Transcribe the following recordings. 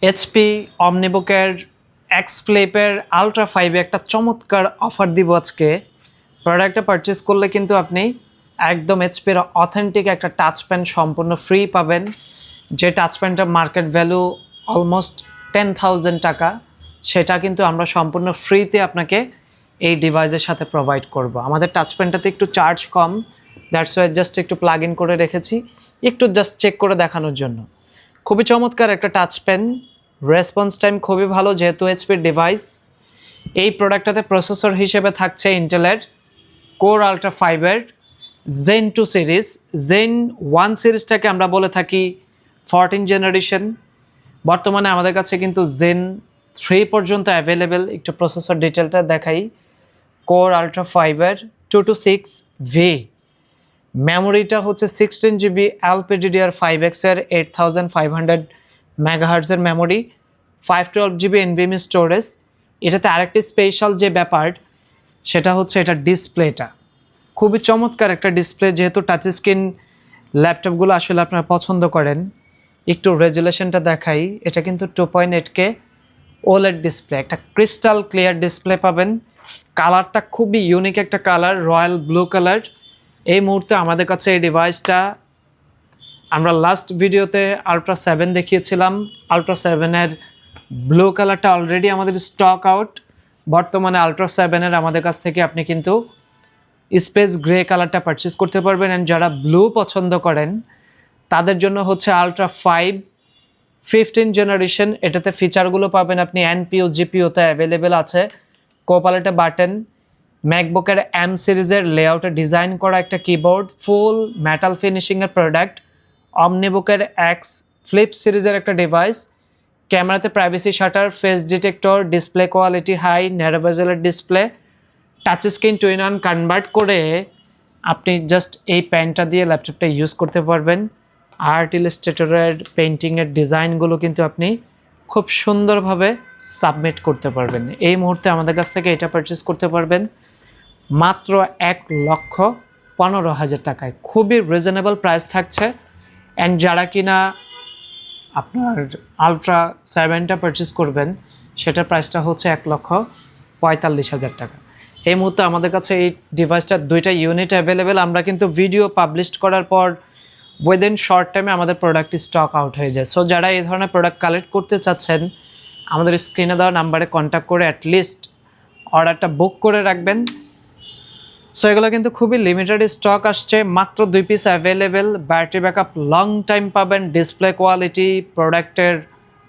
HP অমনিবুকের x ফ্লিপের ultra 5 একটা চমৎকার offer দিব আজকে। প্রোডাক্টটা পারচেস করলে কিন্তু আপনি একদম এইচপির অথেন্টিক একটা টাচ পেন সম্পূর্ণ ফ্রি পাবেন, যে টাচ পেনটা মার্কেট ভ্যালু অলমোস্ট 10,000 টাকা, সেটা কিন্তু আমরা সম্পূর্ণ ফ্রিতে আপনাকে এই ডিভাইসের সাথে প্রোভাইড করব। আমাদের টাচ পেনটাতে একটু charge com, that's why just একটু প্লাগ ইন করে রেখেছি, একটু জাস্ট চেক করে দেখানোর জন্য। খুবই চমৎকার একটা টাচ পেন, রেসপন্স টাইম খুবই ভালো যেহেতু এইচপির ডিভাইস। এই প্রোডাক্টটাতে প্রসেসর হিসেবে থাকছে ইন্টেলের কোর আলট্রা 5-এর জেন 2 সিরিজ। জেন 1 সিরিজটাকে আমরা বলে থাকি 14 জেনারেশন। বর্তমানে আমাদের কাছে কিন্তু জেন 3 পর্যন্ত অ্যাভেলেবেল। একটু প্রসেসর ডিটেলটা দেখাই। কোর আলট্রা 5-এর 226V, মেমোরিটা হচ্ছে 16 GB LPDDR5X-এর 8500 মেগাহার্টজের মেমোরি, 512 GB NVMe স্টোরেজ। এটাতে আরেকটি স্পেশাল যে ব্যাপার সেটা হচ্ছে এটা ডিসপ্লেটা খুবই চমৎকার একটা ডিসপ্লে। যেহেতু টাচ স্ক্রিন ল্যাপটপগুলো আসলে আপনারা পছন্দ করেন, একটু রেজুলেশনটা দেখাই। এটা কিন্তু 2.8K OLED ডিসপ্লে, একটা ক্রিস্টাল ক্লিয়ার ডিসপ্লে পাবেন। কালারটা খুবই ইউনিক একটা কালার, রয়্যাল ব্লু কালার। এই মুহূর্তে আমাদের কাছে এই ডিভাইসটা, আমরা লাস্ট ভিডিওতে আলট্রা 7 দেখিয়েছিলাম, আলট্রা 7-এর ব্লু কালারটা অলরেডি আমাদের স্টক আউট। বর্তমানে আলট্রা 7-এর আমাদের কাছ থেকে আপনি কিন্তু স্পেস গ্রে কালারটা পারচেস করতে পারবেন। অ্যান্ড যারা ব্লু পছন্দ করেন তাদের জন্য হচ্ছে আলট্রা 5 15 জেনারেশন। এটাতে ফিচারগুলো পাবেন আপনি এনপিইউ জিপিইউতে অ্যাভেলেবেল আছে, কোপালেটে বাটন, ম্যাকবুকের এম সিরিজের লেআউটে ডিজাইন করা একটা কিবোর্ড, ফুল মেটাল ফিনিশিংয়ের প্রোডাক্ট, অমনিবুকের এক্স ফ্লিপ সিরিজের একটা ডিভাইস, ক্যামেরাতে privacy shutter, face detector, display quality high, narrow বেজেলের display, touch screen 2-in-1 convert করে আপনি জাস্ট এই পেনটা দিয়ে ল্যাপটপটা ইউজ করতে পারবেন। আর্ট ইলাস্ট্রেটরের পেন্টিংয়ের ডিজাইনগুলো কিন্তু আপনি খুব সুন্দরভাবে সাবমিট করতে পারবেন। এই মুহূর্তে আমাদের কাছ থেকে এটা পারচেস করতে পারবেন মাত্র 1,15,000 টাকায়। খুবই রিজনেবল প্রাইস থাকছে। অ্যান্ড যারা কিনা আপনার আলট্রা 7টা পারচেস করবেন সেটার প্রাইসটা হচ্ছে 1,45,000 টাকা। এই মুহূর্তে আমাদের কাছে এই ডিভাইসটার 2টা ইউনিট অ্যাভেলেবেল। আমরা কিন্তু ভিডিও পাবলিশ করার পর উইদিন শর্ট টাইমে আমাদের প্রোডাক্টটি স্টক আউট হয়ে যায়। সো যারা এই ধরনের প্রোডাক্ট কালেক্ট করতে চাচ্ছেন আমাদের স্ক্রিনে দেওয়া নাম্বারে কন্ট্যাক্ট করে অ্যাটলিস্ট অর্ডারটা বুক করে রাখবেন। সো এগুলো কিন্তু খুবই লিমিটেড স্টক আসছে, মাত্র 2 piece available. Battery backup long time পাবেন, ডিসপ্লে কোয়ালিটি, প্রোডাক্টের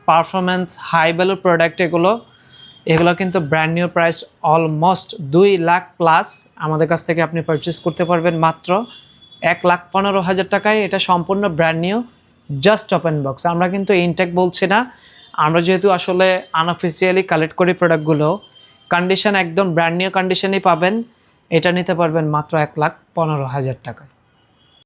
পারফরমেন্স হাই ভ্যালুর প্রোডাক্ট এগুলো কিন্তু brand new price almost 2 lakh plus আমাদের কাছ থেকে আপনি পারচেস করতে পারবেন মাত্র 1,15,000 টাকায়। এটা সম্পূর্ণ brand new, just open box. আমরা কিন্তু ইনটেক বলছি না, আমরা যেহেতু আসলে আনঅফিসিয়ালি কালেক্ট করি প্রোডাক্টগুলো, কন্ডিশন একদম ব্র্যান্ড নিউ কন্ডিশনেই পাবেন। এটা নিতে পারবেন মাত্র 1,15,000 টাকায়।